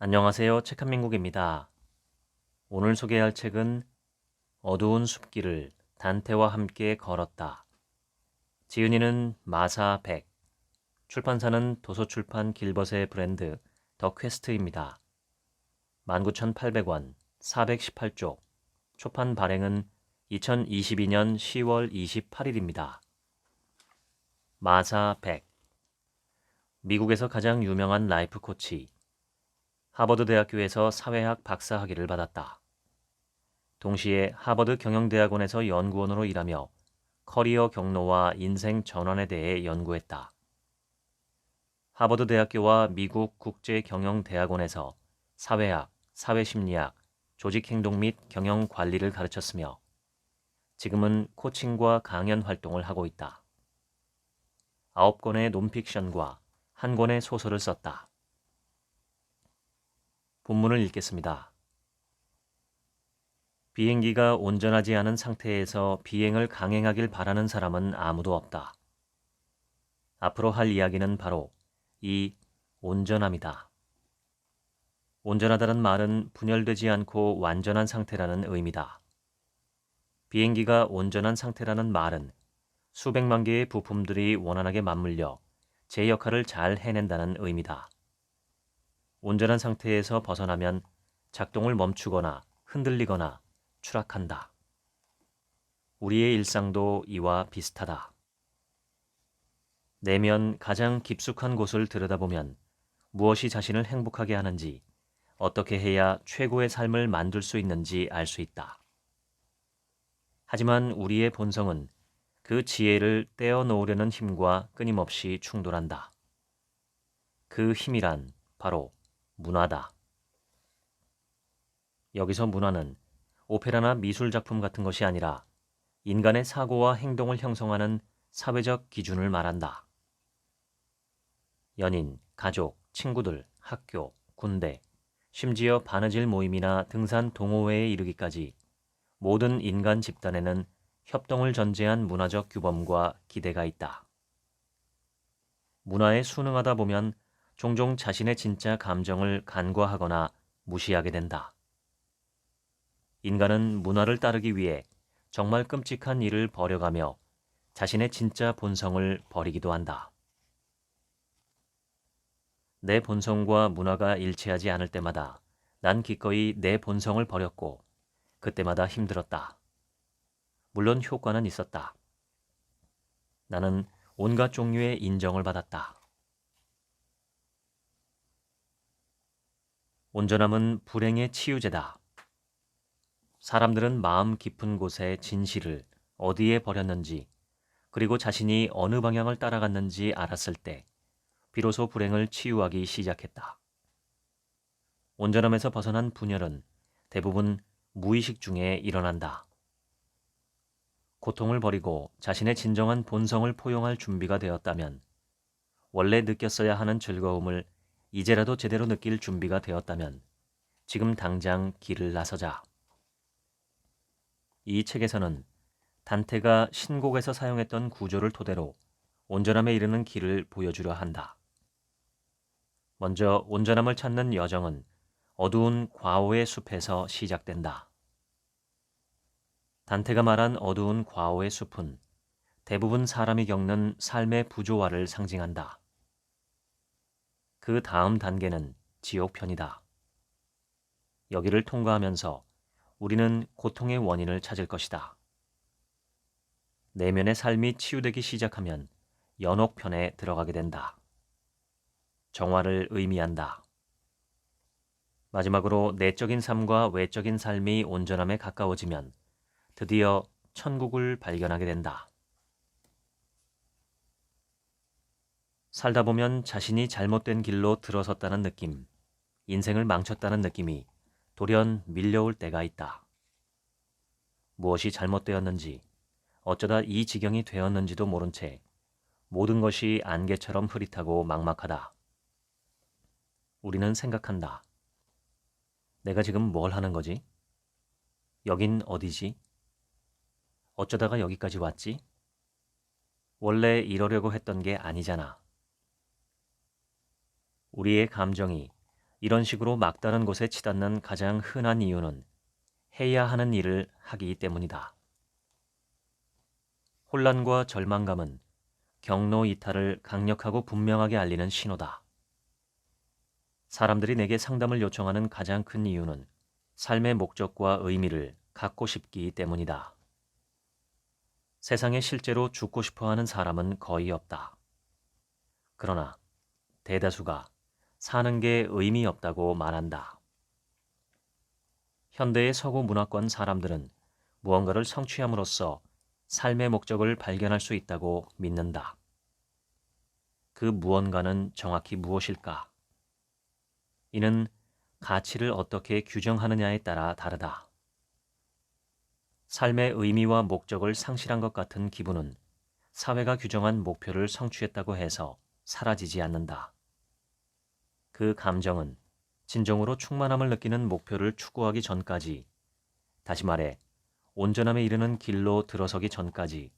안녕하세요. 책한민국입니다. 오늘 소개할 책은 어두운 숲길을 단테와 함께 걸었다. 지은이는 마사 백, 출판사는 도서출판 길벗의 브랜드 더 퀘스트입니다. 19,800원, 418쪽, 초판 발행은 2022년 10월 28일입니다. 마사 백, 미국에서 가장 유명한 라이프 코치, 하버드 대학교에서 사회학 박사학위를 받았다. 동시에 하버드 경영대학원에서 연구원으로 일하며 커리어 경로와 인생 전환에 대해 연구했다. 하버드 대학교와 미국 국제경영대학원에서 사회학, 사회심리학, 조직행동 및 경영관리를 가르쳤으며 지금은 코칭과 강연 활동을 하고 있다. 9권의 논픽션과 1권의 소설을 썼다. 본문을 읽겠습니다. 비행기가 온전하지 않은 상태에서 비행을 강행하길 바라는 사람은 아무도 없다. 앞으로 할 이야기는 바로 이 온전함이다. 온전하다는 말은 분열되지 않고 완전한 상태라는 의미다. 비행기가 온전한 상태라는 말은 수백만 개의 부품들이 원활하게 맞물려 제 역할을 잘 해낸다는 의미다. 온전한 상태에서 벗어나면 작동을 멈추거나 흔들리거나 추락한다. 우리의 일상도 이와 비슷하다. 내면 가장 깊숙한 곳을 들여다보면 무엇이 자신을 행복하게 하는지, 어떻게 해야 최고의 삶을 만들 수 있는지 알 수 있다. 하지만 우리의 본성은 그 지혜를 떼어놓으려는 힘과 끊임없이 충돌한다. 그 힘이란 바로 문화다. 여기서 문화는 오페라나 미술작품 같은 것이 아니라 인간의 사고와 행동을 형성하는 사회적 기준을 말한다. 연인, 가족, 친구들, 학교, 군대, 심지어 바느질 모임이나 등산 동호회에 이르기까지 모든 인간 집단에는 협동을 전제한 문화적 규범과 기대가 있다. 문화에 순응하다 보면 종종 자신의 진짜 감정을 간과하거나 무시하게 된다. 인간은 문화를 따르기 위해 정말 끔찍한 일을 벌여가며 자신의 진짜 본성을 버리기도 한다. 내 본성과 문화가 일치하지 않을 때마다 난 기꺼이 내 본성을 버렸고 그때마다 힘들었다. 물론 효과는 있었다. 나는 온갖 종류의 인정을 받았다. 온전함은 불행의 치유제다. 사람들은 마음 깊은 곳에 진실을 어디에 버렸는지 그리고 자신이 어느 방향을 따라갔는지 알았을 때 비로소 불행을 치유하기 시작했다. 온전함에서 벗어난 분열은 대부분 무의식 중에 일어난다. 고통을 버리고 자신의 진정한 본성을 포용할 준비가 되었다면, 원래 느꼈어야 하는 즐거움을 이제라도 제대로 느낄 준비가 되었다면 지금 당장 길을 나서자. 이 책에서는 단테가 신곡에서 사용했던 구조를 토대로 온전함에 이르는 길을 보여주려 한다. 먼저 온전함을 찾는 여정은 어두운 과오의 숲에서 시작된다. 단테가 말한 어두운 과오의 숲은 대부분 사람이 겪는 삶의 부조화를 상징한다. 그 다음 단계는 지옥편이다. 여기를 통과하면서 우리는 고통의 원인을 찾을 것이다. 내면의 삶이 치유되기 시작하면 연옥편에 들어가게 된다. 정화를 의미한다. 마지막으로 내적인 삶과 외적인 삶이 온전함에 가까워지면 드디어 천국을 발견하게 된다. 살다 보면 자신이 잘못된 길로 들어섰다는 느낌, 인생을 망쳤다는 느낌이 돌연 밀려올 때가 있다. 무엇이 잘못되었는지, 어쩌다 이 지경이 되었는지도 모른 채 모든 것이 안개처럼 흐릿하고 막막하다. 우리는 생각한다. 내가 지금 뭘 하는 거지? 여긴 어디지? 어쩌다가 여기까지 왔지? 원래 이러려고 했던 게 아니잖아. 우리의 감정이 이런 식으로 막다른 곳에 치닫는 가장 흔한 이유는 해야 하는 일을 하기 때문이다. 혼란과 절망감은 경로 이탈을 강력하고 분명하게 알리는 신호다. 사람들이 내게 상담을 요청하는 가장 큰 이유는 삶의 목적과 의미를 갖고 싶기 때문이다. 세상에 실제로 죽고 싶어 하는 사람은 거의 없다. 그러나 대다수가 사는 게 의미 없다고 말한다. 현대의 서구 문화권 사람들은 무언가를 성취함으로써 삶의 목적을 발견할 수 있다고 믿는다. 그 무언가는 정확히 무엇일까? 이는 가치를 어떻게 규정하느냐에 따라 다르다. 삶의 의미와 목적을 상실한 것 같은 기분은 사회가 규정한 목표를 성취했다고 해서 사라지지 않는다. 그 감정은 진정으로 충만함을 느끼는 목표를 추구하기 전까지, 다시 말해 온전함에 이르는 길로 들어서기 전까지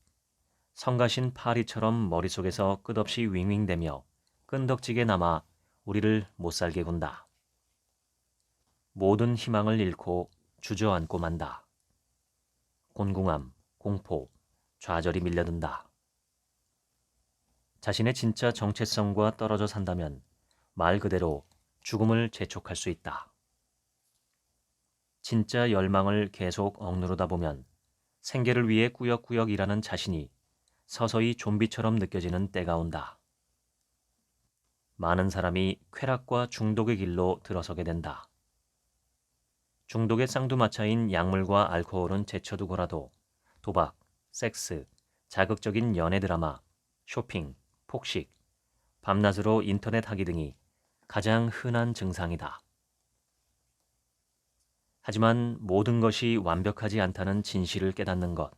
성가신 파리처럼 머릿속에서 끝없이 윙윙대며 끈덕지게 남아 우리를 못살게 군다. 모든 희망을 잃고 주저앉고 만다. 곤궁함, 공포, 좌절이 밀려든다. 자신의 진짜 정체성과 떨어져 산다면 말 그대로 죽음을 재촉할 수 있다. 진짜 열망을 계속 억누르다 보면 생계를 위해 꾸역꾸역 일하는 자신이 서서히 좀비처럼 느껴지는 때가 온다. 많은 사람이 쾌락과 중독의 길로 들어서게 된다. 중독의 쌍두마차인 약물과 알코올은 제쳐두고라도 도박, 섹스, 자극적인 연애 드라마, 쇼핑, 폭식, 밤낮으로 인터넷 하기 등이 가장 흔한 증상이다. 하지만 모든 것이 완벽하지 않다는 진실을 깨닫는 것,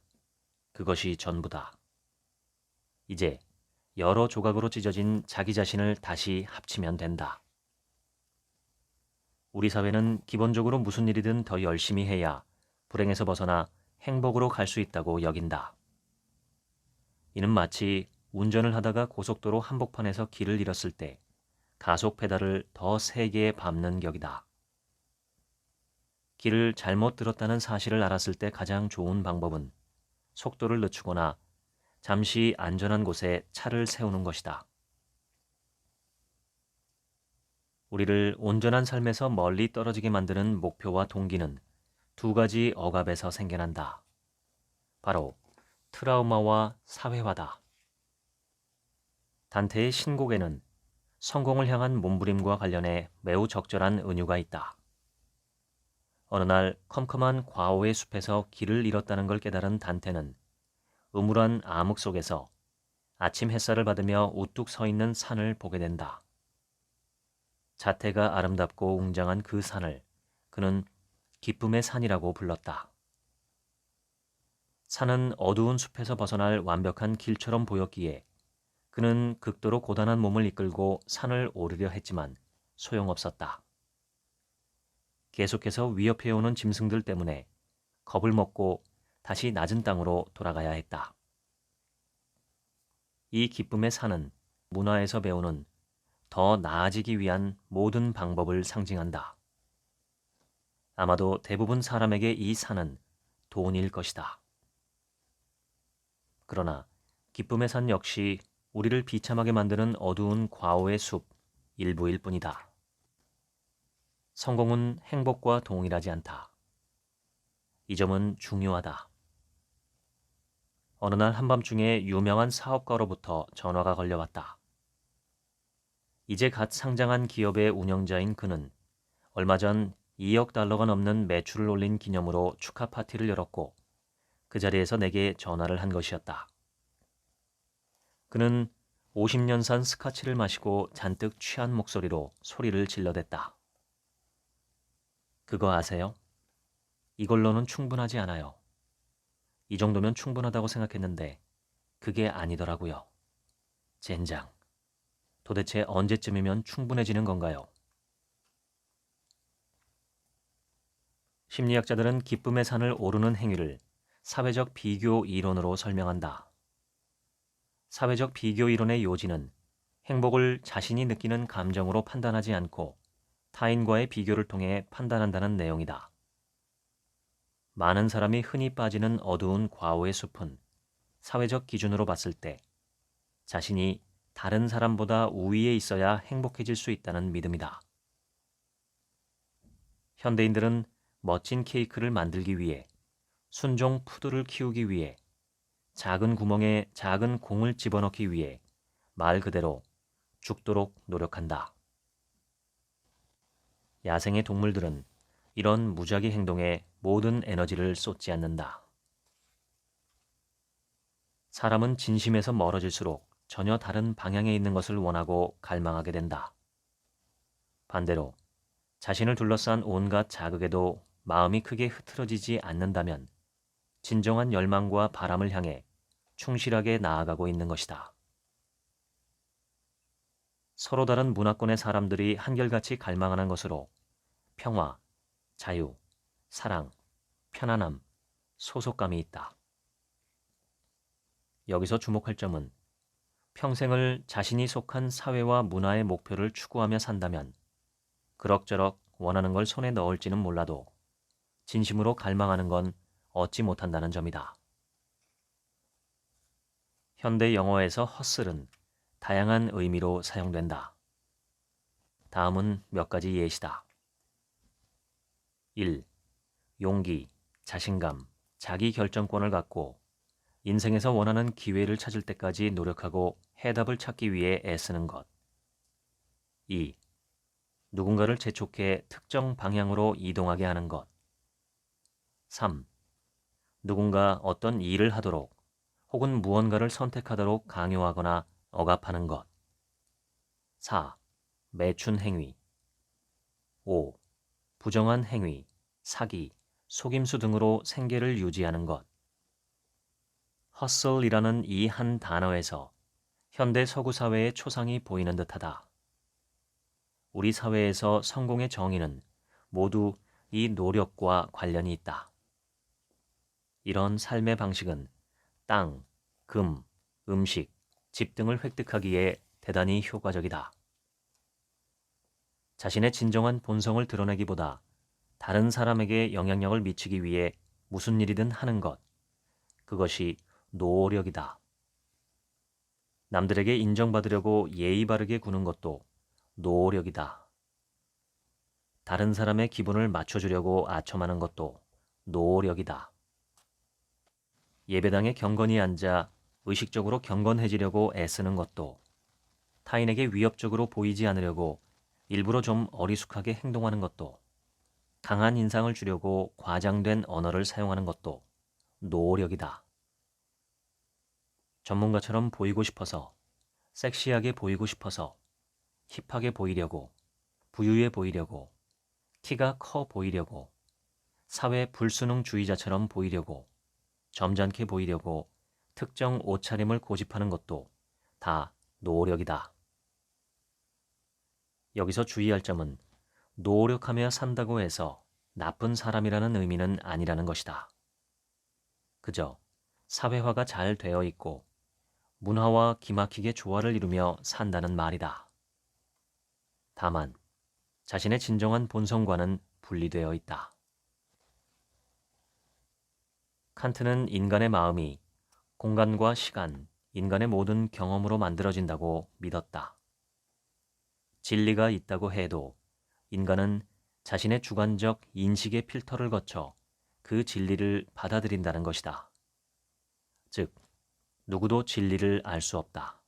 그것이 전부다. 이제 여러 조각으로 찢어진 자기 자신을 다시 합치면 된다. 우리 사회는 기본적으로 무슨 일이든 더 열심히 해야 불행에서 벗어나 행복으로 갈 수 있다고 여긴다. 이는 마치 운전을 하다가 고속도로 한복판에서 길을 잃었을 때 가속 페달을 더 세게 밟는 격이다. 길을 잘못 들었다는 사실을 알았을 때 가장 좋은 방법은 속도를 늦추거나 잠시 안전한 곳에 차를 세우는 것이다. 우리를 온전한 삶에서 멀리 떨어지게 만드는 목표와 동기는 두 가지 억압에서 생겨난다. 바로 트라우마와 사회화다. 단테의 신곡에는 성공을 향한 몸부림과 관련해 매우 적절한 은유가 있다. 어느 날 컴컴한 과오의 숲에서 길을 잃었다는 걸 깨달은 단테는 음울한 암흑 속에서 아침 햇살을 받으며 우뚝 서 있는 산을 보게 된다. 자태가 아름답고 웅장한 그 산을 그는 기쁨의 산이라고 불렀다. 산은 어두운 숲에서 벗어날 완벽한 길처럼 보였기에 그는 극도로 고단한 몸을 이끌고 산을 오르려 했지만 소용없었다. 계속해서 위협해오는 짐승들 때문에 겁을 먹고 다시 낮은 땅으로 돌아가야 했다. 이 기쁨의 산은 문화에서 배우는 더 나아지기 위한 모든 방법을 상징한다. 아마도 대부분 사람에게 이 산은 돈일 것이다. 그러나 기쁨의 산 역시 우리를 비참하게 만드는 어두운 과오의 숲 일부일 뿐이다. 성공은 행복과 동일하지 않다. 이 점은 중요하다. 어느 날 한밤중에 유명한 사업가로부터 전화가 걸려왔다. 이제 갓 상장한 기업의 운영자인 그는 얼마 전 2억 달러가 넘는 매출을 올린 기념으로 축하 파티를 열었고 그 자리에서 내게 전화를 한 것이었다. 그는 50년산 스카치를 마시고 잔뜩 취한 목소리로 소리를 질러댔다. 그거 아세요? 이걸로는 충분하지 않아요. 이 정도면 충분하다고 생각했는데 그게 아니더라고요. 젠장. 도대체 언제쯤이면 충분해지는 건가요? 심리학자들은 기쁨의 산을 오르는 행위를 사회적 비교 이론으로 설명한다. 사회적 비교 이론의 요지는 행복을 자신이 느끼는 감정으로 판단하지 않고 타인과의 비교를 통해 판단한다는 내용이다. 많은 사람이 흔히 빠지는 어두운 과오의 숲은 사회적 기준으로 봤을 때 자신이 다른 사람보다 우위에 있어야 행복해질 수 있다는 믿음이다. 현대인들은 멋진 케이크를 만들기 위해, 순종 푸드를 키우기 위해, 작은 구멍에 작은 공을 집어넣기 위해 말 그대로 죽도록 노력한다. 야생의 동물들은 이런 무작위 행동에 모든 에너지를 쏟지 않는다. 사람은 진심에서 멀어질수록 전혀 다른 방향에 있는 것을 원하고 갈망하게 된다. 반대로 자신을 둘러싼 온갖 자극에도 마음이 크게 흐트러지지 않는다면 진정한 열망과 바람을 향해 충실하게 나아가고 있는 것이다. 서로 다른 문화권의 사람들이 한결같이 갈망하는 것으로 평화, 자유, 사랑, 편안함, 소속감이 있다. 여기서 주목할 점은 평생을 자신이 속한 사회와 문화의 목표를 추구하며 산다면 그럭저럭 원하는 걸 손에 넣을지는 몰라도 진심으로 갈망하는 건 얻지 못한다는 점이다. 현대 영어에서 헛슬은 다양한 의미로 사용된다. 다음은 몇 가지 예시다. 1. 용기, 자신감, 자기 결정권을 갖고 인생에서 원하는 기회를 찾을 때까지 노력하고 해답을 찾기 위해 애쓰는 것. 2. 누군가를 재촉해 특정 방향으로 이동하게 하는 것. 3. 누군가 어떤 일을 하도록 혹은 무언가를 선택하도록 강요하거나 억압하는 것. 4. 매춘 행위. 5. 부정한 행위, 사기, 속임수 등으로 생계를 유지하는 것. 헛슬이라는 이 한 단어에서 현대 서구 사회의 초상이 보이는 듯하다. 우리 사회에서 성공의 정의는 모두 이 노력과 관련이 있다. 이런 삶의 방식은 땅, 금, 음식, 집 등을 획득하기에 대단히 효과적이다. 자신의 진정한 본성을 드러내기보다 다른 사람에게 영향력을 미치기 위해 무슨 일이든 하는 것, 그것이 노력이다. 남들에게 인정받으려고 예의 바르게 구는 것도 노력이다. 다른 사람의 기분을 맞춰주려고 아첨하는 것도 노력이다. 예배당에 경건히 앉아 의식적으로 경건해지려고 애쓰는 것도, 타인에게 위협적으로 보이지 않으려고 일부러 좀 어리숙하게 행동하는 것도, 강한 인상을 주려고 과장된 언어를 사용하는 것도 노력이다. 전문가처럼 보이고 싶어서, 섹시하게 보이고 싶어서, 힙하게 보이려고, 부유해 보이려고, 키가 커 보이려고, 사회 불순응주의자처럼 보이려고, 점잖게 보이려고 특정 옷차림을 고집하는 것도 다 노력이다. 여기서 주의할 점은 노력하며 산다고 해서 나쁜 사람이라는 의미는 아니라는 것이다. 그저 사회화가 잘 되어 있고 문화와 기막히게 조화를 이루며 산다는 말이다. 다만 자신의 진정한 본성과는 분리되어 있다. 칸트는 인간의 마음이 공간과 시간, 인간의 모든 경험으로 만들어진다고 믿었다. 진리가 있다고 해도 인간은 자신의 주관적 인식의 필터를 거쳐 그 진리를 받아들인다는 것이다. 즉, 누구도 진리를 알 수 없다.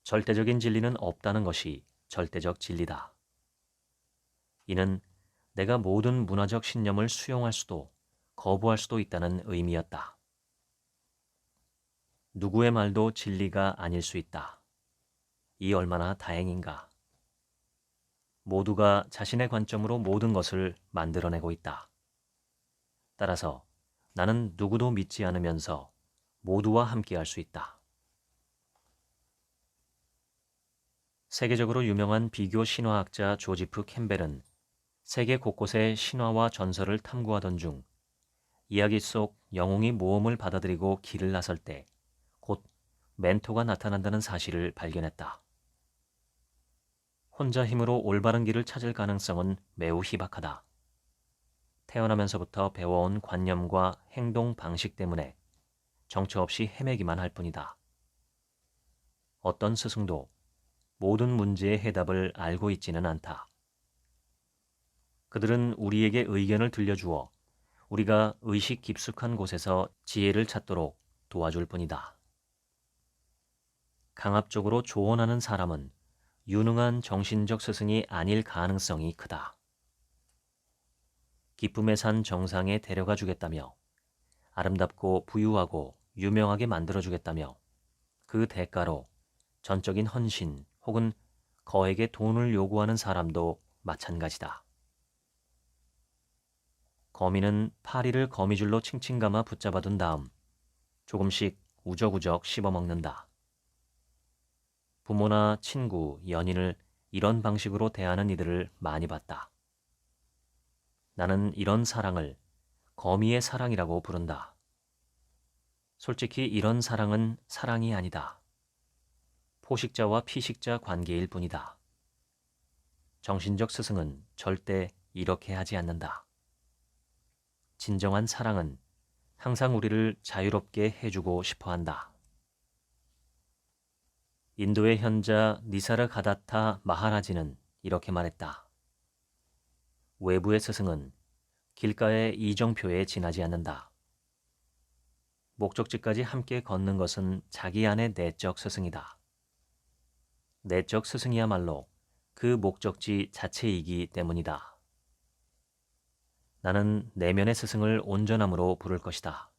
절대적인 진리는 없다는 것이 절대적 진리다. 이는 내가 모든 문화적 신념을 수용할 수도 거부할 수도 있다는 의미였다. 누구의 말도 진리가 아닐 수 있다. 이 얼마나 다행인가. 모두가 자신의 관점으로 모든 것을 만들어내고 있다. 따라서 나는 누구도 믿지 않으면서 모두와 함께할 수 있다. 세계적으로 유명한 비교 신화학자 조지프 캠벨은 세계 곳곳의 신화와 전설을 탐구하던 중 이야기 속 영웅이 모험을 받아들이고 길을 나설 때 곧 멘토가 나타난다는 사실을 발견했다. 혼자 힘으로 올바른 길을 찾을 가능성은 매우 희박하다. 태어나면서부터 배워온 관념과 행동 방식 때문에 정처 없이 헤매기만 할 뿐이다. 어떤 스승도 모든 문제의 해답을 알고 있지는 않다. 그들은 우리에게 의견을 들려주어 우리가 의식 깊숙한 곳에서 지혜를 찾도록 도와줄 뿐이다. 강압적으로 조언하는 사람은 유능한 정신적 스승이 아닐 가능성이 크다. 기쁨의 산 정상에 데려가 주겠다며 아름답고 부유하고 유명하게 만들어주겠다며 그 대가로 전적인 헌신 혹은 거액의 돈을 요구하는 사람도 마찬가지다. 거미는 파리를 거미줄로 칭칭 감아 붙잡아둔 다음 조금씩 우적우적 씹어먹는다. 부모나 친구, 연인을 이런 방식으로 대하는 이들을 많이 봤다. 나는 이런 사랑을 거미의 사랑이라고 부른다. 솔직히 이런 사랑은 사랑이 아니다. 포식자와 피식자 관계일 뿐이다. 정신적 스승은 절대 이렇게 하지 않는다. 진정한 사랑은 항상 우리를 자유롭게 해주고 싶어 한다. 인도의 현자 니사르가다타 마하라지는 이렇게 말했다. 외부의 스승은 길가의 이정표에 지나지 않는다. 목적지까지 함께 걷는 것은 자기 안의 내적 스승이다. 내적 스승이야말로 그 목적지 자체이기 때문이다. 나는 내면의 스승을 온전함으로 부를 것이다.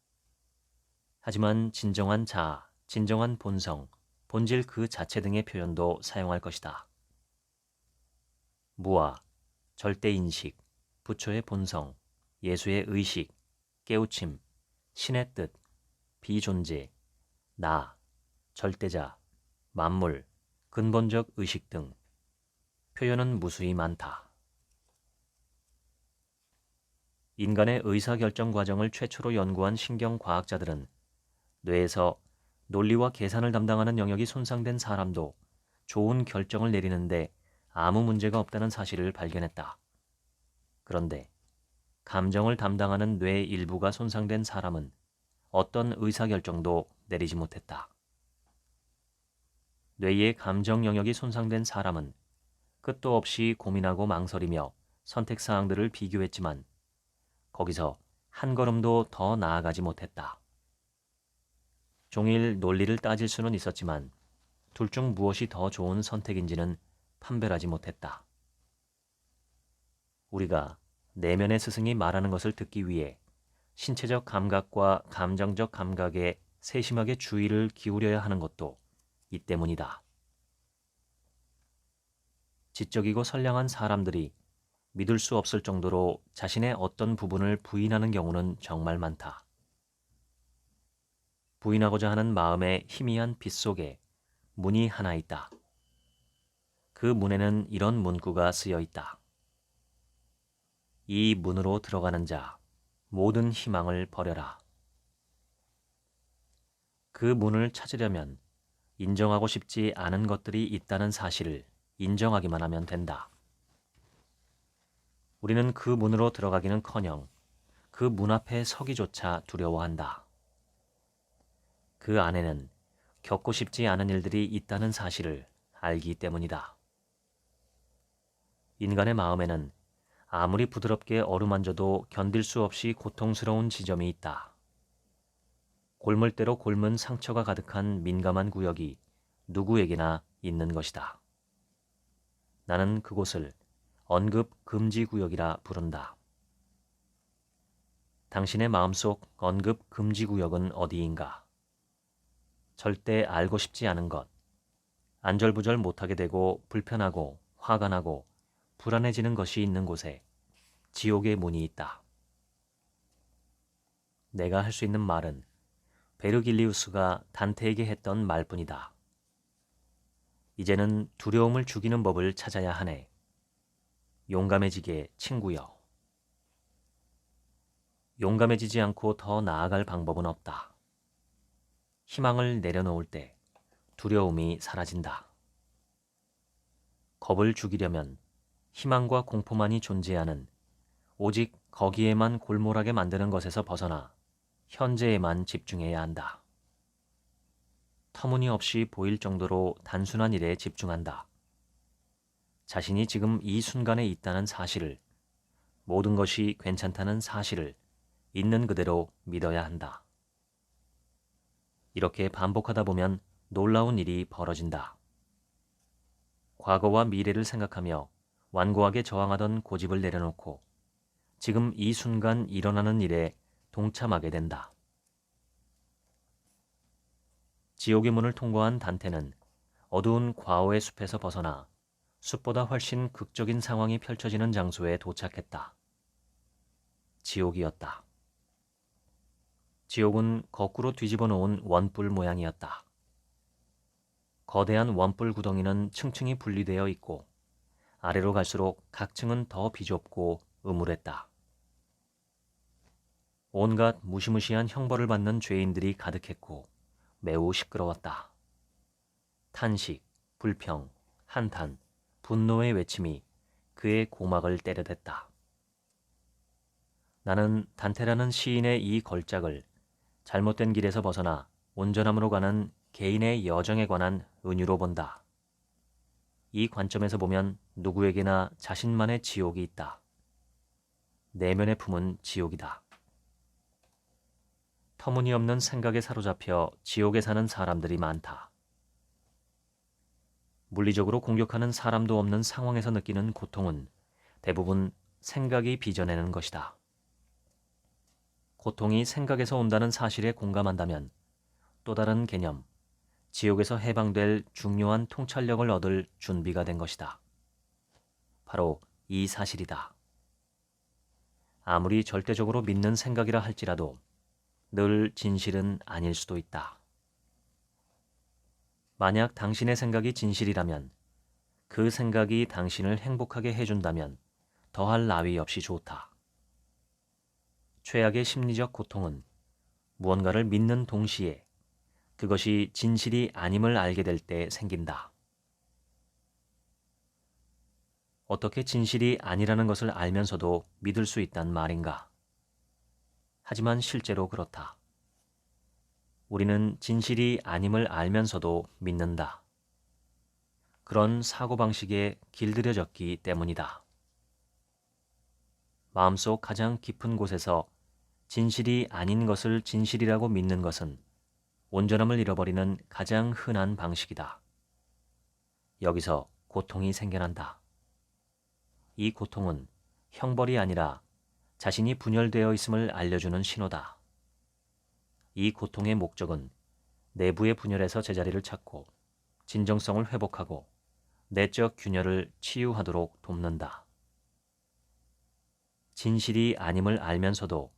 하지만 진정한 자아, 진정한 본성, 본질 그 자체 등의 표현도 사용할 것이다. 무아, 절대인식, 부처의 본성, 예수의 의식, 깨우침, 신의 뜻, 비존재, 나, 절대자, 만물, 근본적 의식 등 표현은 무수히 많다. 인간의 의사결정 과정을 최초로 연구한 신경과학자들은 뇌에서 논리와 계산을 담당하는 영역이 손상된 사람도 좋은 결정을 내리는데 아무 문제가 없다는 사실을 발견했다. 그런데 감정을 담당하는 뇌 일부가 손상된 사람은 어떤 의사결정도 내리지 못했다. 뇌의 감정 영역이 손상된 사람은 끝도 없이 고민하고 망설이며 선택사항들을 비교했지만 거기서 한 걸음도 더 나아가지 못했다. 종일 논리를 따질 수는 있었지만 둘 중 무엇이 더 좋은 선택인지는 판별하지 못했다. 우리가 내면의 스승이 말하는 것을 듣기 위해 신체적 감각과 감정적 감각에 세심하게 주의를 기울여야 하는 것도 이 때문이다. 지적이고 선량한 사람들이 믿을 수 없을 정도로 자신의 어떤 부분을 부인하는 경우는 정말 많다. 부인하고자 하는 마음의 희미한 빛 속에 문이 하나 있다. 그 문에는 이런 문구가 쓰여 있다. 이 문으로 들어가는 자, 모든 희망을 버려라. 그 문을 찾으려면 인정하고 싶지 않은 것들이 있다는 사실을 인정하기만 하면 된다. 우리는 그 문으로 들어가기는커녕 그 문 앞에 서기조차 두려워한다. 그 안에는 겪고 싶지 않은 일들이 있다는 사실을 알기 때문이다. 인간의 마음에는 아무리 부드럽게 어루만져도 견딜 수 없이 고통스러운 지점이 있다. 골물대로 골문 상처가 가득한 민감한 구역이 누구에게나 있는 것이다. 나는 그곳을 언급 금지 구역이라 부른다. 당신의 마음속 언급 금지 구역은 어디인가? 절대 알고 싶지 않은 것, 안절부절 못하게 되고 불편하고 화가 나고 불안해지는 것이 있는 곳에 지옥의 문이 있다. 내가 할 수 있는 말은 베르길리우스가 단테에게 했던 말뿐이다. 이제는 두려움을 죽이는 법을 찾아야 하네. 용감해지게 친구여. 용감해지지 않고 더 나아갈 방법은 없다. 희망을 내려놓을 때 두려움이 사라진다. 겁을 죽이려면 희망과 공포만이 존재하는, 오직 거기에만 골몰하게 만드는 것에서 벗어나 현재에만 집중해야 한다. 터무니없이 보일 정도로 단순한 일에 집중한다. 자신이 지금 이 순간에 있다는 사실을, 모든 것이 괜찮다는 사실을 있는 그대로 믿어야 한다. 이렇게 반복하다 보면 놀라운 일이 벌어진다. 과거와 미래를 생각하며 완고하게 저항하던 고집을 내려놓고 지금 이 순간 일어나는 일에 동참하게 된다. 지옥의 문을 통과한 단테는 어두운 과오의 숲에서 벗어나 숲보다 훨씬 극적인 상황이 펼쳐지는 장소에 도착했다. 지옥이었다. 지옥은 거꾸로 뒤집어 놓은 원뿔 모양이었다. 거대한 원뿔 구덩이는 층층이 분리되어 있고 아래로 갈수록 각 층은 더 비좁고 음울했다. 온갖 무시무시한 형벌을 받는 죄인들이 가득했고 매우 시끄러웠다. 탄식, 불평, 한탄, 분노의 외침이 그의 고막을 때려댔다. 나는 단테라는 시인의 이 걸작을 잘못된 길에서 벗어나 온전함으로 가는 개인의 여정에 관한 은유로 본다. 이 관점에서 보면 누구에게나 자신만의 지옥이 있다. 내면의 품은 지옥이다. 터무니없는 생각에 사로잡혀 지옥에 사는 사람들이 많다. 물리적으로 공격하는 사람도 없는 상황에서 느끼는 고통은 대부분 생각이 빚어내는 것이다. 고통이 생각에서 온다는 사실에 공감한다면 또 다른 개념, 지옥에서 해방될 중요한 통찰력을 얻을 준비가 된 것이다. 바로 이 사실이다. 아무리 절대적으로 믿는 생각이라 할지라도 늘 진실은 아닐 수도 있다. 만약 당신의 생각이 진실이라면, 그 생각이 당신을 행복하게 해준다면 더할 나위 없이 좋다. 최악의 심리적 고통은 무언가를 믿는 동시에 그것이 진실이 아님을 알게 될 때 생긴다. 어떻게 진실이 아니라는 것을 알면서도 믿을 수 있단 말인가? 하지만 실제로 그렇다. 우리는 진실이 아님을 알면서도 믿는다. 그런 사고방식에 길들여졌기 때문이다. 마음속 가장 깊은 곳에서 진실이 아닌 것을 진실이라고 믿는 것은 온전함을 잃어버리는 가장 흔한 방식이다. 여기서 고통이 생겨난다. 이 고통은 형벌이 아니라 자신이 분열되어 있음을 알려주는 신호다. 이 고통의 목적은 내부의 분열에서 제자리를 찾고 진정성을 회복하고 내적 균열을 치유하도록 돕는다. 진실이 아님을 알면서도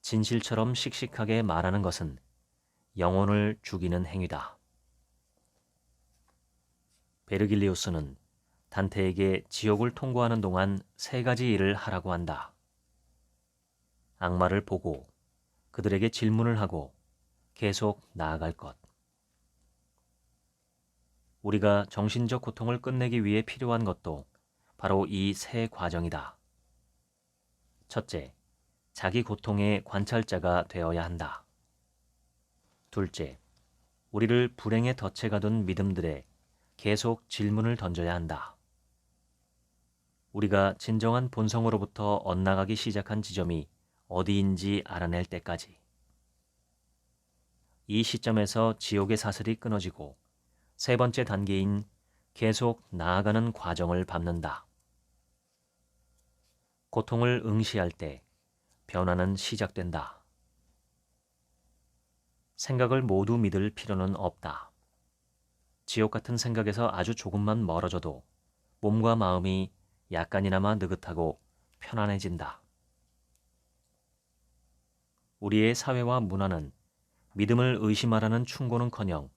진실처럼 씩씩하게 말하는 것은 영혼을 죽이는 행위다. 베르길리우스는 단테에게 지옥을 통과하는 동안 3가지 일을 하라고 한다. 악마를 보고 그들에게 질문을 하고 계속 나아갈 것. 우리가 정신적 고통을 끝내기 위해 필요한 것도 바로 이 3과정이다. 첫째, 자기 고통의 관찰자가 되어야 한다. 둘째, 우리를 불행에 덫에 가둔 믿음들에 계속 질문을 던져야 한다. 우리가 진정한 본성으로부터 엇나가기 시작한 지점이 어디인지 알아낼 때까지. 이 시점에서 지옥의 사슬이 끊어지고 3번째 단계인 계속 나아가는 과정을 밟는다. 고통을 응시할 때 변화는 시작된다. 생각을 모두 믿을 필요는 없다. 지옥 같은 생각에서 아주 조금만 멀어져도 몸과 마음이 약간이나마 느긋하고 편안해진다. 우리의 사회와 문화는 믿음을 의심하라는 충고는커녕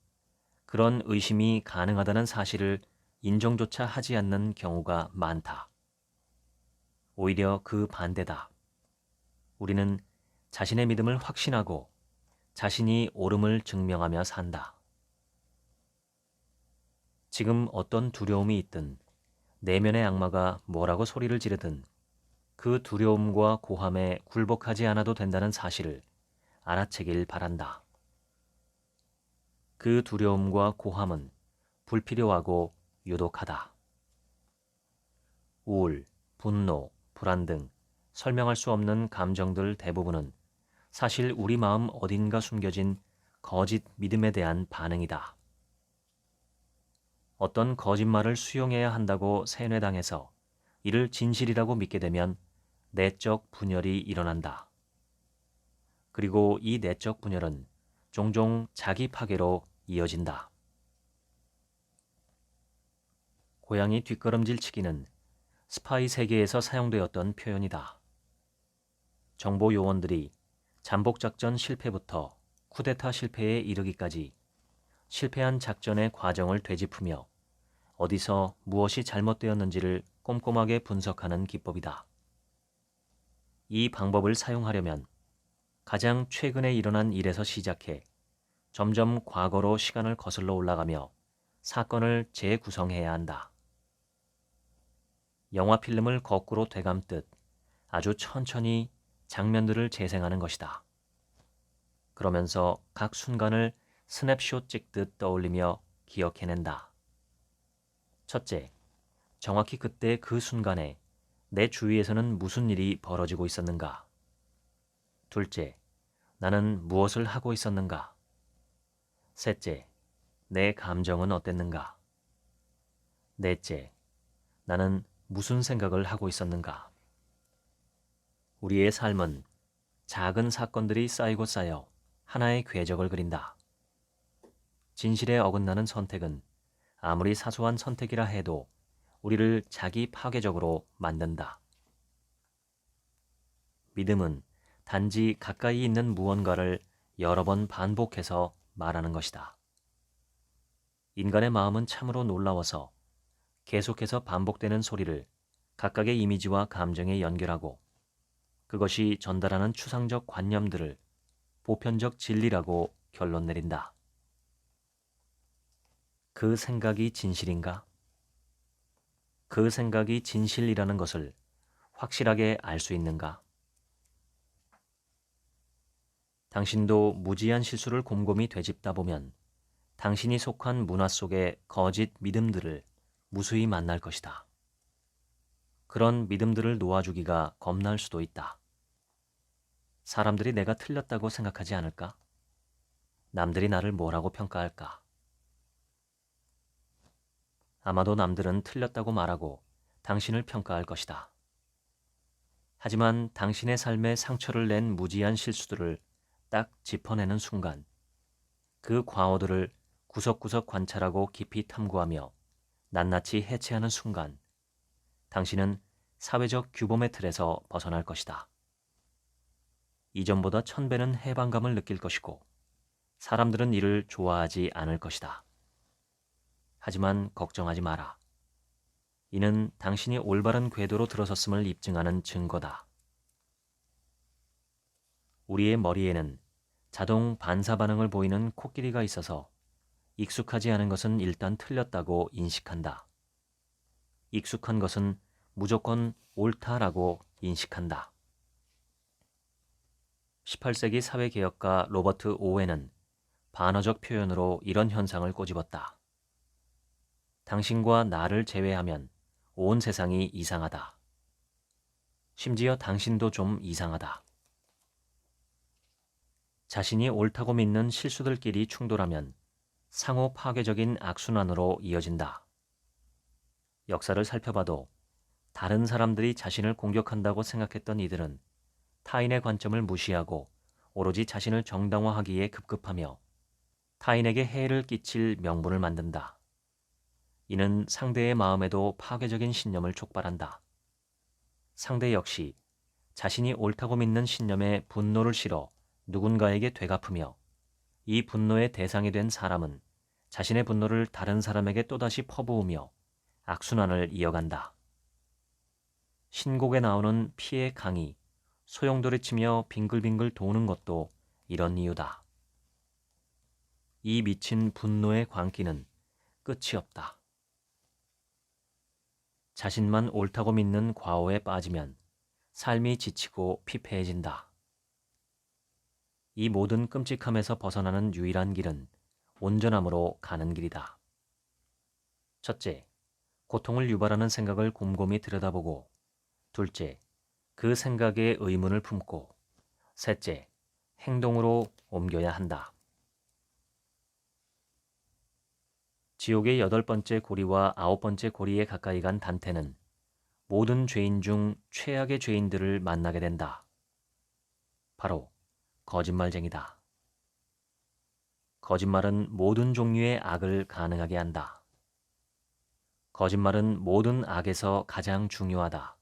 그런 의심이 가능하다는 사실을 인정조차 하지 않는 경우가 많다. 오히려 그 반대다. 우리는 자신의 믿음을 확신하고 자신이 옳음을 증명하며 산다. 지금 어떤 두려움이 있든 내면의 악마가 뭐라고 소리를 지르든 그 두려움과 고함에 굴복하지 않아도 된다는 사실을 알아채길 바란다. 그 두려움과 고함은 불필요하고 유독하다. 우울, 분노, 불안 등 설명할 수 없는 감정들 대부분은 사실 우리 마음 어딘가 숨겨진 거짓 믿음에 대한 반응이다. 어떤 거짓말을 수용해야 한다고 세뇌당해서 이를 진실이라고 믿게 되면 내적 분열이 일어난다. 그리고 이 내적 분열은 종종 자기 파괴로 이어진다. 고양이 뒷걸음질 치기는 스파이 세계에서 사용되었던 표현이다. 정보 요원들이 잠복작전 실패부터 쿠데타 실패에 이르기까지 실패한 작전의 과정을 되짚으며 어디서 무엇이 잘못되었는지를 꼼꼼하게 분석하는 기법이다. 이 방법을 사용하려면 가장 최근에 일어난 일에서 시작해 점점 과거로 시간을 거슬러 올라가며 사건을 재구성해야 한다. 영화 필름을 거꾸로 되감듯 아주 천천히 장면들을 재생하는 것이다. 그러면서 각 순간을 스냅샷 찍듯 떠올리며 기억해낸다. 첫째, 정확히 그때 그 순간에 내 주위에서는 무슨 일이 벌어지고 있었는가? 둘째, 나는 무엇을 하고 있었는가? 셋째, 내 감정은 어땠는가? 넷째, 나는 무슨 생각을 하고 있었는가? 우리의 삶은 작은 사건들이 쌓이고 쌓여 하나의 궤적을 그린다. 진실에 어긋나는 선택은 아무리 사소한 선택이라 해도 우리를 자기 파괴적으로 만든다. 믿음은 단지 가까이 있는 무언가를 여러 번 반복해서 말하는 것이다. 인간의 마음은 참으로 놀라워서 계속해서 반복되는 소리를 각각의 이미지와 감정에 연결하고 그것이 전달하는 추상적 관념들을 보편적 진리라고 결론 내린다. 그 생각이 진실인가? 그 생각이 진실이라는 것을 확실하게 알 수 있는가? 당신도 무지한 실수를 곰곰이 되짚다 보면 당신이 속한 문화 속의 거짓 믿음들을 무수히 만날 것이다. 그런 믿음들을 놓아주기가 겁날 수도 있다. 사람들이 내가 틀렸다고 생각하지 않을까? 남들이 나를 뭐라고 평가할까? 아마도 남들은 틀렸다고 말하고 당신을 평가할 것이다. 하지만 당신의 삶에 상처를 낸 무지한 실수들을 딱 짚어내는 순간 그 과오들을 구석구석 관찰하고 깊이 탐구하며 낱낱이 해체하는 순간 당신은 사회적 규범의 틀에서 벗어날 것이다. 이전보다 1000배는 해방감을 느낄 것이고 사람들은 이를 좋아하지 않을 것이다. 하지만 걱정하지 마라. 이는 당신이 올바른 궤도로 들어섰음을 입증하는 증거다. 우리의 머리에는 자동 반사 반응을 보이는 코끼리가 있어서 익숙하지 않은 것은 일단 틀렸다고 인식한다. 익숙한 것은 무조건 옳다라고 인식한다. 18세기 사회개혁가 로버트 오웬은 반어적 표현으로 이런 현상을 꼬집었다. 당신과 나를 제외하면 온 세상이 이상하다. 심지어 당신도 좀 이상하다. 자신이 옳다고 믿는 실수들끼리 충돌하면 상호 파괴적인 악순환으로 이어진다. 역사를 살펴봐도 다른 사람들이 자신을 공격한다고 생각했던 이들은 타인의 관점을 무시하고 오로지 자신을 정당화하기에 급급하며 타인에게 해를 끼칠 명분을 만든다. 이는 상대의 마음에도 파괴적인 신념을 촉발한다. 상대 역시 자신이 옳다고 믿는 신념에 분노를 실어 누군가에게 되갚으며 이 분노의 대상이 된 사람은 자신의 분노를 다른 사람에게 또다시 퍼부으며 악순환을 이어간다. 신곡에 나오는 피의 강이 소용돌이치며 빙글빙글 도는 것도 이런 이유다. 이 미친 분노의 광기는 끝이 없다. 자신만 옳다고 믿는 과오에 빠지면 삶이 지치고 피폐해진다. 이 모든 끔찍함에서 벗어나는 유일한 길은 온전함으로 가는 길이다. 첫째, 고통을 유발하는 생각을 곰곰이 들여다보고, 둘째, 그 생각에 의문을 품고, 셋째, 행동으로 옮겨야 한다. 지옥의 8번째 고리와 9번째 고리에 가까이 간 단테는 모든 죄인 중 최악의 죄인들을 만나게 된다. 바로 거짓말쟁이다. 거짓말은 모든 종류의 악을 가능하게 한다. 거짓말은 모든 악에서 가장 중요하다.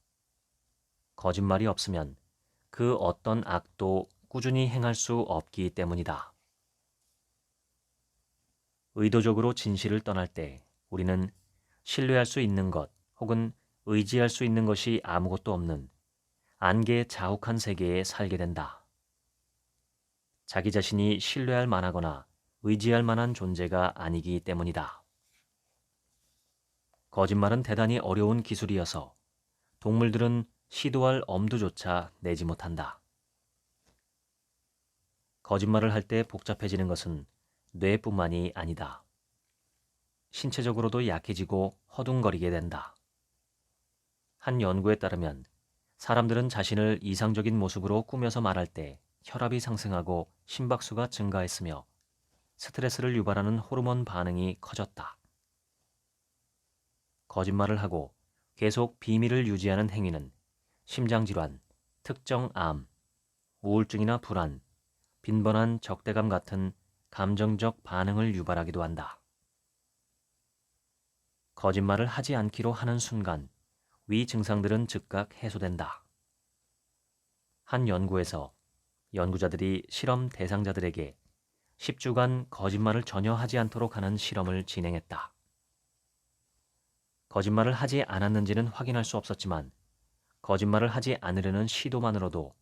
거짓말이 없으면 그 어떤 악도 꾸준히 행할 수 없기 때문이다. 의도적으로 진실을 떠날 때 우리는 신뢰할 수 있는 것 혹은 의지할 수 있는 것이 아무것도 없는 안개 자욱한 세계에 살게 된다. 자기 자신이 신뢰할 만하거나 의지할 만한 존재가 아니기 때문이다. 거짓말은 대단히 어려운 기술이어서 동물들은 시도할 엄두조차 내지 못한다. 거짓말을 할 때 복잡해지는 것은 뇌뿐만이 아니다. 신체적으로도 약해지고 허둥거리게 된다. 한 연구에 따르면 사람들은 자신을 이상적인 모습으로 꾸며서 말할 때 혈압이 상승하고 심박수가 증가했으며 스트레스를 유발하는 호르몬 반응이 커졌다. 거짓말을 하고 계속 비밀을 유지하는 행위는 심장질환, 특정 암, 우울증이나 불안, 빈번한 적대감 같은 감정적 반응을 유발하기도 한다. 거짓말을 하지 않기로 하는 순간 위 증상들은 즉각 해소된다. 한 연구에서 연구자들이 실험 대상자들에게 10주간 거짓말을 전혀 하지 않도록 하는 실험을 진행했다. 거짓말을 하지 않았는지는 확인할 수 없었지만 거짓말을 하지 않으려는 시도만으로도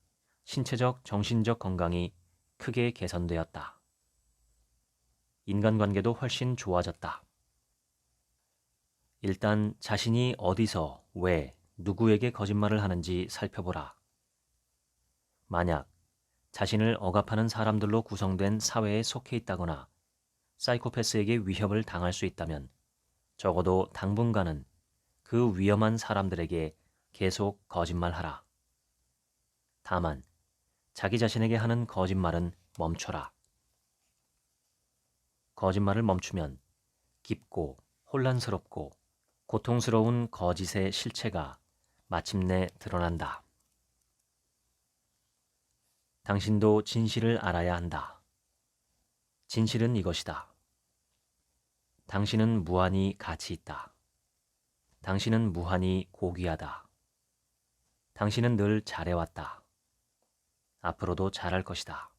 신체적, 정신적 건강이 크게 개선되었다. 인간관계도 훨씬 좋아졌다. 일단 자신이 어디서, 왜, 누구에게 거짓말을 하는지 살펴보라. 만약 자신을 억압하는 사람들로 구성된 사회에 속해 있다거나 사이코패스에게 위협을 당할 수 있다면 적어도 당분간은 그 위험한 사람들에게 계속 거짓말하라. 다만 자기 자신에게 하는 거짓말은 멈춰라. 거짓말을 멈추면 깊고 혼란스럽고 고통스러운 거짓의 실체가 마침내 드러난다. 당신도 진실을 알아야 한다. 진실은 이것이다. 당신은 무한히 가치 있다. 당신은 무한히 고귀하다. 당신은 늘 잘해왔다. 앞으로도 잘할 것이다.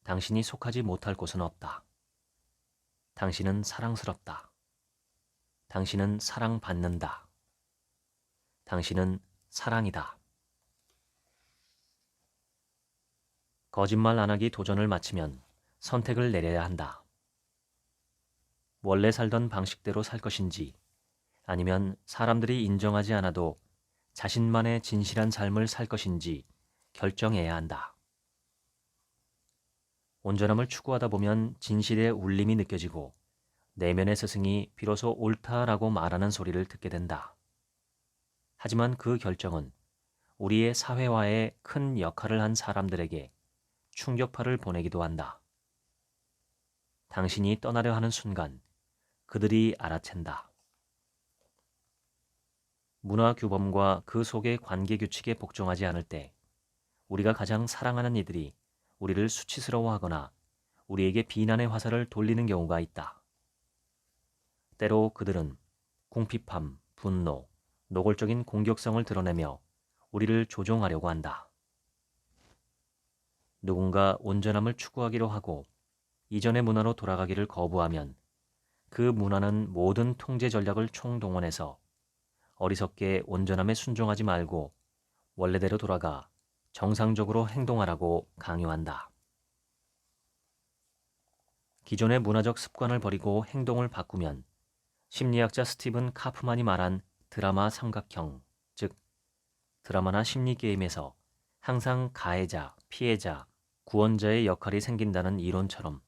당신이 속하지 못할 곳은 없다. 당신은 사랑스럽다. 당신은 사랑받는다. 당신은 사랑이다. 거짓말 안 하기 도전을 마치면 선택을 내려야 한다. 원래 살던 방식대로 살 것인지 아니면 사람들이 인정하지 않아도 자신만의 진실한 삶을 살 것인지 결정해야 한다. 온전함을 추구하다 보면 진실의 울림이 느껴지고 내면의 스승이 비로소 옳다라고 말하는 소리를 듣게 된다. 하지만 그 결정은 우리의 사회화에 큰 역할을 한 사람들에게 충격파를 보내기도 한다. 당신이 떠나려 하는 순간 그들이 알아챈다. 문화 규범과 그 속의 관계 규칙에 복종하지 않을 때 우리가 가장 사랑하는 이들이 우리를 수치스러워하거나 우리에게 비난의 화살을 돌리는 경우가 있다. 때로 그들은 궁핍함, 분노, 노골적인 공격성을 드러내며 우리를 조종하려고 한다. 누군가 온전함을 추구하기로 하고 이전의 문화로 돌아가기를 거부하면 그 문화는 모든 통제 전략을 총동원해서 어리석게 온전함에 순종하지 말고 원래대로 돌아가 정상적으로 행동하라고 강요한다. 기존의 문화적 습관을 버리고 행동을 바꾸면 심리학자 스티븐 카프만이 말한 드라마 삼각형, 즉 드라마나 심리 게임에서 항상 가해자, 피해자, 구원자의 역할이 생긴다는 이론처럼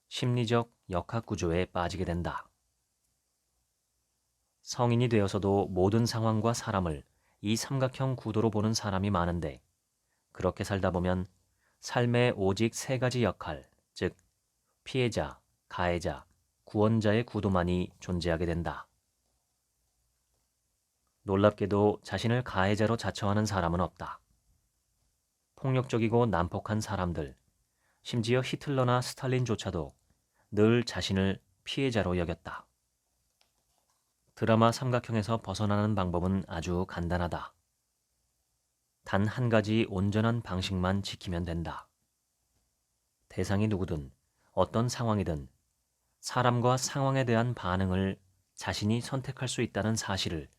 심리적 역학 구조에 빠지게 된다. 성인이 되어서도 모든 상황과 사람을 이 삼각형 구도로 보는 사람이 많은데 그렇게 살다 보면 삶에 오직 세 가지 역할, 즉 피해자, 가해자, 구원자의 구도만이 존재하게 된다. 놀랍게도 자신을 가해자로 자처하는 사람은 없다. 폭력적이고 난폭한 사람들, 심지어 히틀러나 스탈린조차도 늘 자신을 피해자로 여겼다. 드라마 삼각형에서 벗어나는 방법은 아주 간단하다. 단 한 가지 온전한 방식만 지키면 된다. 대상이 누구든 어떤 상황이든 사람과 상황에 대한 반응을 자신이 선택할 수 있다는 사실을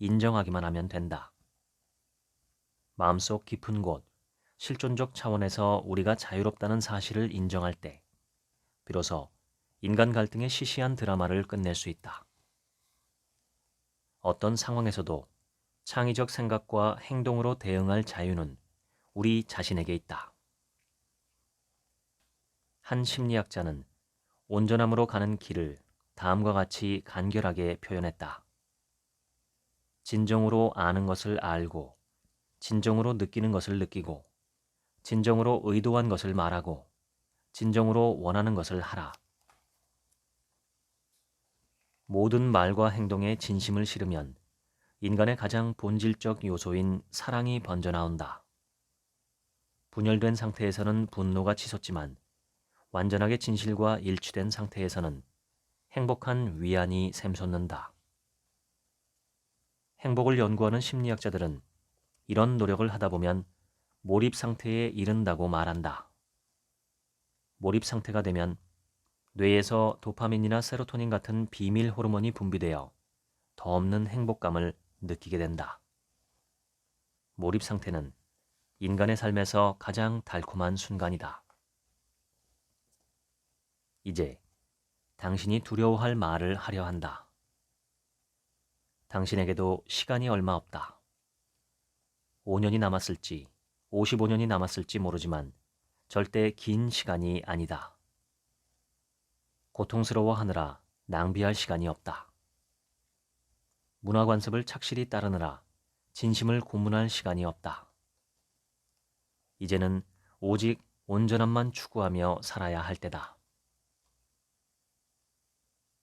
인정하기만 하면 된다. 마음속 깊은 곳, 실존적 차원에서 우리가 자유롭다는 사실을 인정할 때 비로소 인간 갈등의 시시한 드라마를 끝낼 수 있다. 어떤 상황에서도 창의적 생각과 행동으로 대응할 자유는 우리 자신에게 있다. 한 심리학자는 온전함으로 가는 길을 다음과 같이 간결하게 표현했다. 진정으로 아는 것을 알고, 진정으로 느끼는 것을 느끼고, 진정으로 의도한 것을 말하고, 진정으로 원하는 것을 하라. 모든 말과 행동에 진심을 실으면 인간의 가장 본질적 요소인 사랑이 번져나온다. 분열된 상태에서는 분노가 치솟지만 완전하게 진실과 일치된 상태에서는 행복한 위안이 샘솟는다. 행복을 연구하는 심리학자들은 이런 노력을 하다 보면 몰입 상태에 이른다고 말한다. 몰입 상태가 되면 뇌에서 도파민이나 세로토닌 같은 비밀 호르몬이 분비되어 더 없는 행복감을 느끼게 된다. 몰입 상태는 인간의 삶에서 가장 달콤한 순간이다. 이제 당신이 두려워할 말을 하려 한다. 당신에게도 시간이 얼마 없다. 5년이 남았을지 55년이 남았을지 모르지만 절대 긴 시간이 아니다. 고통스러워하느라 낭비할 시간이 없다. 문화관습을 착실히 따르느라 진심을 고문할 시간이 없다. 이제는 오직 온전함만 추구하며 살아야 할 때다.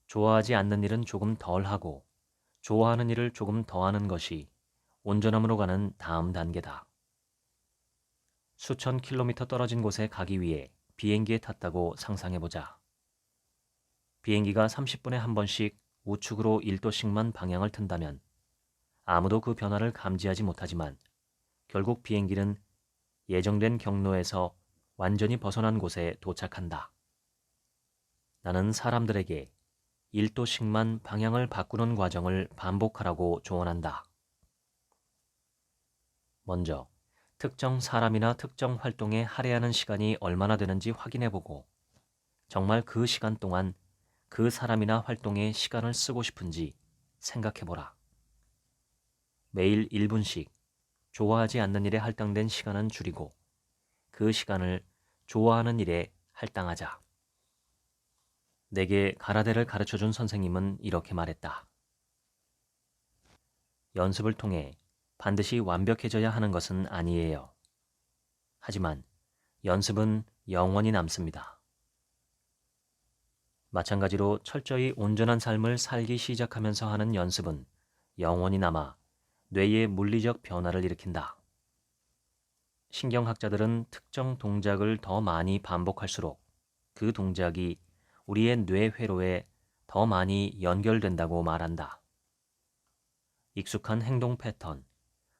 좋아하지 않는 일은 조금 덜 하고 좋아하는 일을 조금 더 하는 것이 온전함으로 가는 다음 단계다. 수천 킬로미터 떨어진 곳에 가기 위해 비행기에 탔다고 상상해보자. 비행기가 30분에 한 번씩 우측으로 1도씩만 방향을 튼다면 아무도 그 변화를 감지하지 못하지만 결국 비행기는 예정된 경로에서 완전히 벗어난 곳에 도착한다. 나는 사람들에게 1도씩만 방향을 바꾸는 과정을 반복하라고 조언한다. 먼저 특정 사람이나 특정 활동에 할애하는 시간이 얼마나 되는지 확인해보고 정말 그 시간 동안 그 사람이나 활동에 시간을 쓰고 싶은지 생각해보라. 매일 1분씩 좋아하지 않는 일에 할당된 시간은 줄이고 그 시간을 좋아하는 일에 할당하자. 내게 가라데를 가르쳐준 선생님은 이렇게 말했다. 연습을 통해 반드시 완벽해져야 하는 것은 아니에요. 하지만 연습은 영원히 남습니다. 마찬가지로 철저히 온전한 삶을 살기 시작하면서 하는 연습은 영원히 남아 뇌의 물리적 변화를 일으킨다. 신경학자들은 특정 동작을 더 많이 반복할수록 그 동작이 우리의 뇌 회로에 더 많이 연결된다고 말한다. 익숙한 행동 패턴,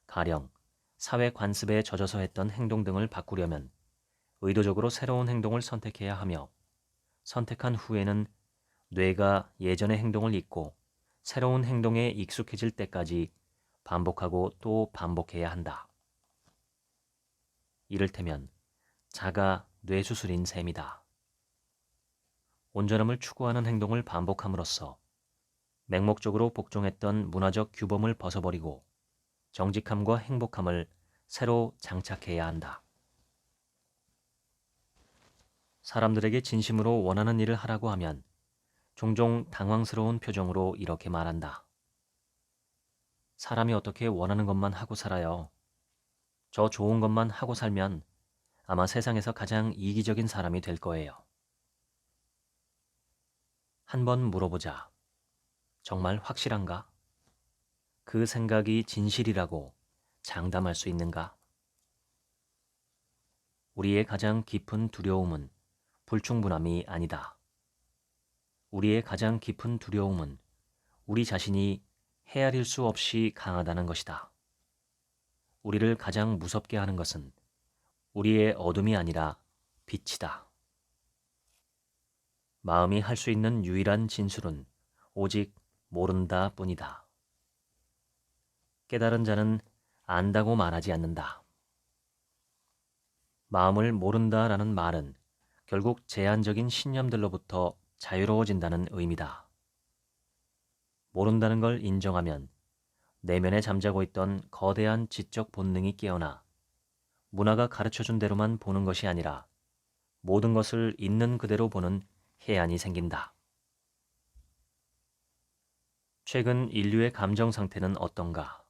가령 사회 관습에 젖어서 했던 행동 등을 바꾸려면 의도적으로 새로운 행동을 선택해야 하며 선택한 후에는 뇌가 예전의 행동을 잊고 새로운 행동에 익숙해질 때까지 반복하고 또 반복해야 한다. 이를테면 자가 뇌수술인 셈이다. 온전함을 추구하는 행동을 반복함으로써 맹목적으로 복종했던 문화적 규범을 벗어버리고 정직함과 행복함을 새로 장착해야 한다. 사람들에게 진심으로 원하는 일을 하라고 하면 종종 당황스러운 표정으로 이렇게 말한다. 사람이 어떻게 원하는 것만 하고 살아요? 저 좋은 것만 하고 살면 아마 세상에서 가장 이기적인 사람이 될 거예요. 한번 물어보자. 정말 확실한가? 그 생각이 진실이라고 장담할 수 있는가? 우리의 가장 깊은 두려움은 불충분함이 아니다. 우리의 가장 깊은 두려움은 우리 자신이 헤아릴 수 없이 강하다는 것이다. 우리를 가장 무섭게 하는 것은 우리의 어둠이 아니라 빛이다. 마음이 할 수 있는 유일한 진술은 오직 모른다 뿐이다. 깨달은 자는 안다고 말하지 않는다. 마음을 모른다라는 말은 결국 제한적인 신념들로부터 자유로워진다는 의미다. 모른다는 걸 인정하면 내면에 잠자고 있던 거대한 지적 본능이 깨어나 문화가 가르쳐준 대로만 보는 것이 아니라 모든 것을 있는 그대로 보는 해안이 생긴다. 최근 인류의 감정 상태는 어떤가?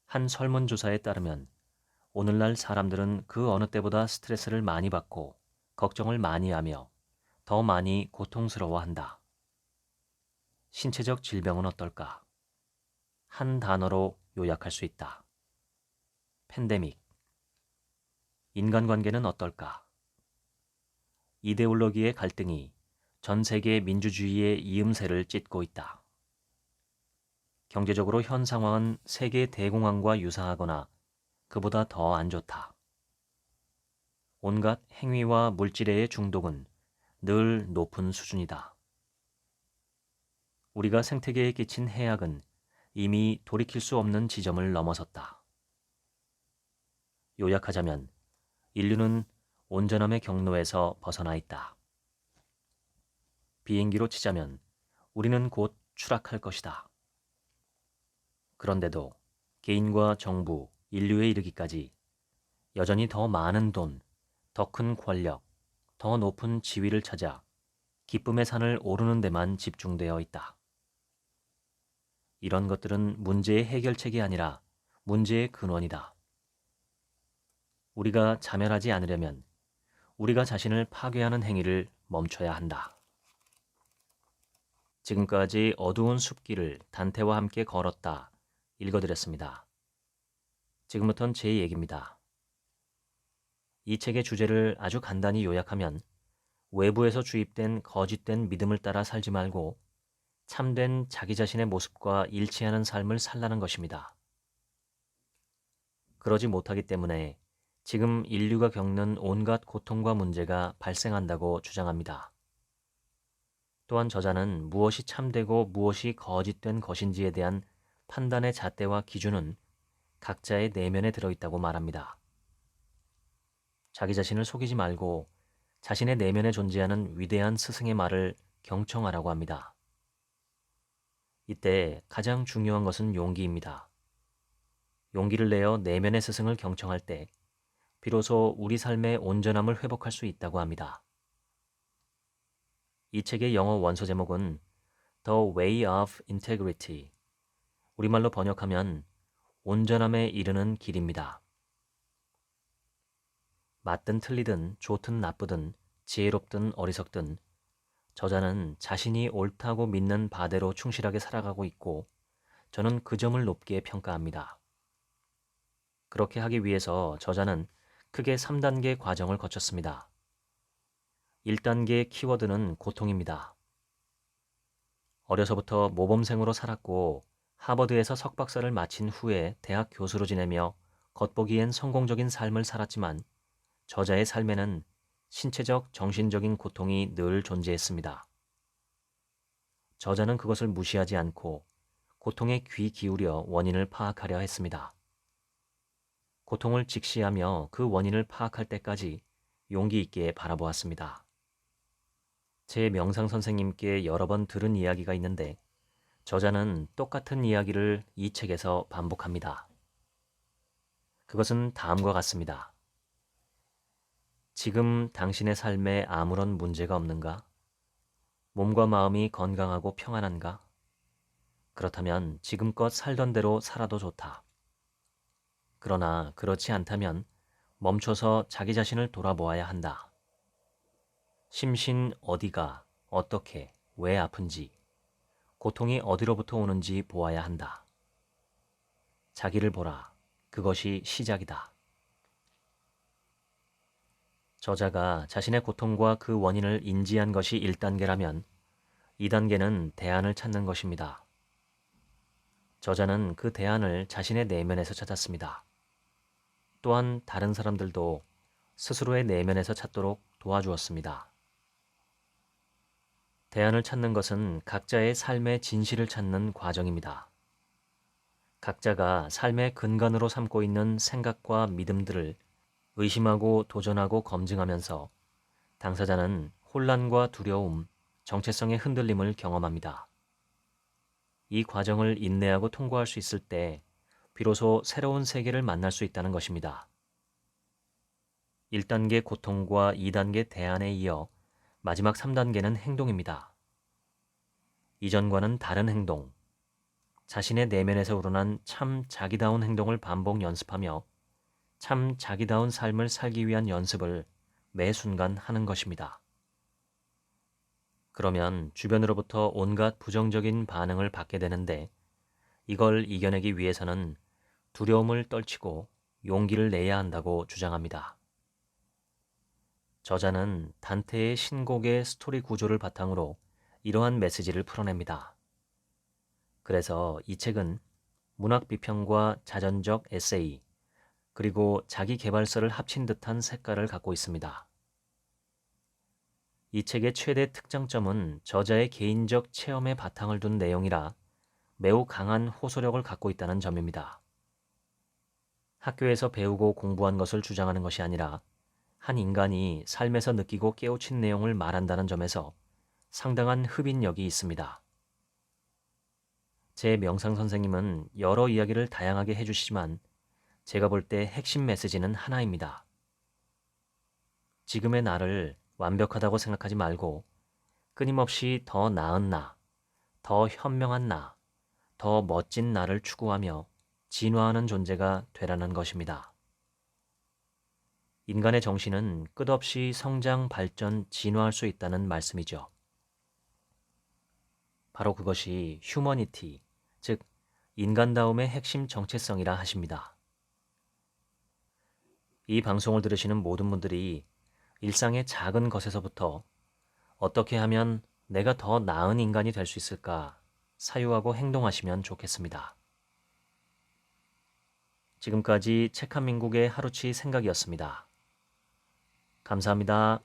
한 설문조사에 따르면 오늘날 사람들은 그 어느 때보다 스트레스를 많이 받고 걱정을 많이 하며 더 많이 고통스러워한다. 신체적 질병은 어떨까? 한 단어로 요약할 수 있다. 팬데믹. 인간관계는 어떨까? 이데올로기의 갈등이 전 세계 민주주의의 이음새를 찢고 있다. 경제적으로 현 상황은 세계 대공황과 유사하거나 그보다 더 안 좋다. 온갖 행위와 물질의 중독은 늘 높은 수준이다. 우리가 생태계에 끼친 해악은 이미 돌이킬 수 없는 지점을 넘어섰다. 요약하자면 인류는 온전함의 경로에서 벗어나 있다. 비행기로 치자면 우리는 곧 추락할 것이다. 그런데도 개인과 정부, 인류에 이르기까지 여전히 더 많은 돈, 더 큰 권력, 더 높은 지위를 찾아 기쁨의 산을 오르는 데만 집중되어 있다. 이런 것들은 문제의 해결책이 아니라 문제의 근원이다. 우리가 자멸하지 않으려면 우리가 자신을 파괴하는 행위를 멈춰야 한다. 지금까지 어두운 숲길을 단테와 함께 걸었다. 읽어드렸습니다. 지금부터는 제 얘기입니다. 이 책의 주제를 아주 간단히 요약하면 외부에서 주입된 거짓된 믿음을 따라 살지 말고 참된 자기 자신의 모습과 일치하는 삶을 살라는 것입니다. 그러지 못하기 때문에 지금 인류가 겪는 온갖 고통과 문제가 발생한다고 주장합니다. 또한 저자는 무엇이 참되고 무엇이 거짓된 것인지에 대한 판단의 잣대와 기준은 각자의 내면에 들어있다고 말합니다. 자기 자신을 속이지 말고 자신의 내면에 존재하는 위대한 스승의 말을 경청하라고 합니다. 이때 가장 중요한 것은 용기입니다. 용기를 내어 내면의 스승을 경청할 때 비로소 우리 삶의 온전함을 회복할 수 있다고 합니다. 이 책의 영어 원서 제목은 The Way of Integrity, 우리말로 번역하면 온전함에 이르는 길입니다. 맞든 틀리든 좋든 나쁘든 지혜롭든 어리석든 저자는 자신이 옳다고 믿는 바대로 충실하게 살아가고 있고 저는 그 점을 높게 평가합니다. 그렇게 하기 위해서 저자는 크게 3단계 과정을 거쳤습니다. 1단계 키워드는 고통입니다. 어려서부터 모범생으로 살았고 하버드에서 석박사를 마친 후에 대학 교수로 지내며 겉보기엔 성공적인 삶을 살았지만 저자의 삶에는 신체적, 정신적인 고통이 늘 존재했습니다. 저자는 그것을 무시하지 않고 고통에 귀 기울여 원인을 파악하려 했습니다. 고통을 직시하며 그 원인을 파악할 때까지 용기 있게 바라보았습니다. 제 명상 선생님께 여러 번 들은 이야기가 있는데 저자는 똑같은 이야기를 이 책에서 반복합니다. 그것은 다음과 같습니다. 지금 당신의 삶에 아무런 문제가 없는가? 몸과 마음이 건강하고 평안한가? 그렇다면 지금껏 살던 대로 살아도 좋다. 그러나 그렇지 않다면 멈춰서 자기 자신을 돌아보아야 한다. 심신 어디가, 어떻게, 왜 아픈지, 고통이 어디로부터 오는지 보아야 한다. 자기를 보라. 그것이 시작이다. 저자가 자신의 고통과 그 원인을 인지한 것이 1단계라면 2단계는 대안을 찾는 것입니다. 저자는 그 대안을 자신의 내면에서 찾았습니다. 또한 다른 사람들도 스스로의 내면에서 찾도록 도와주었습니다. 대안을 찾는 것은 각자의 삶의 진실을 찾는 과정입니다. 각자가 삶의 근간으로 삼고 있는 생각과 믿음들을 의심하고 도전하고 검증하면서 당사자는 혼란과 두려움, 정체성의 흔들림을 경험합니다. 이 과정을 인내하고 통과할 수 있을 때 비로소 새로운 세계를 만날 수 있다는 것입니다. 1단계 고통과 2단계 대안에 이어 마지막 3단계는 행동입니다. 이전과는 다른 행동, 자신의 내면에서 우러난 참 자기다운 행동을 반복 연습하며 참 자기다운 삶을 살기 위한 연습을 매 순간 하는 것입니다. 그러면 주변으로부터 온갖 부정적인 반응을 받게 되는데 이걸 이겨내기 위해서는 두려움을 떨치고 용기를 내야 한다고 주장합니다. 저자는 단테의 신곡의 스토리 구조를 바탕으로 이러한 메시지를 풀어냅니다. 그래서 이 책은 문학 비평과 자전적 에세이, 그리고 자기 개발서를 합친 듯한 색깔을 갖고 있습니다. 이 책의 최대 특장점은 저자의 개인적 체험에 바탕을 둔 내용이라 매우 강한 호소력을 갖고 있다는 점입니다. 학교에서 배우고 공부한 것을 주장하는 것이 아니라 한 인간이 삶에서 느끼고 깨우친 내용을 말한다는 점에서 상당한 흡인력이 있습니다. 제 명상 선생님은 여러 이야기를 다양하게 해주시지만 제가 볼 때 핵심 메시지는 하나입니다. 지금의 나를 완벽하다고 생각하지 말고 끊임없이 더 나은 나, 더 현명한 나, 더 멋진 나를 추구하며 진화하는 존재가 되라는 것입니다. 인간의 정신은 끝없이 성장, 발전, 진화할 수 있다는 말씀이죠. 바로 그것이 휴머니티, 즉 인간다움의 핵심 정체성이라 하십니다. 이 방송을 들으시는 모든 분들이 일상의 작은 것에서부터 어떻게 하면 내가 더 나은 인간이 될 수 있을까 사유하고 행동하시면 좋겠습니다. 지금까지 책 한 민국의 하루치 생각이었습니다. 감사합니다.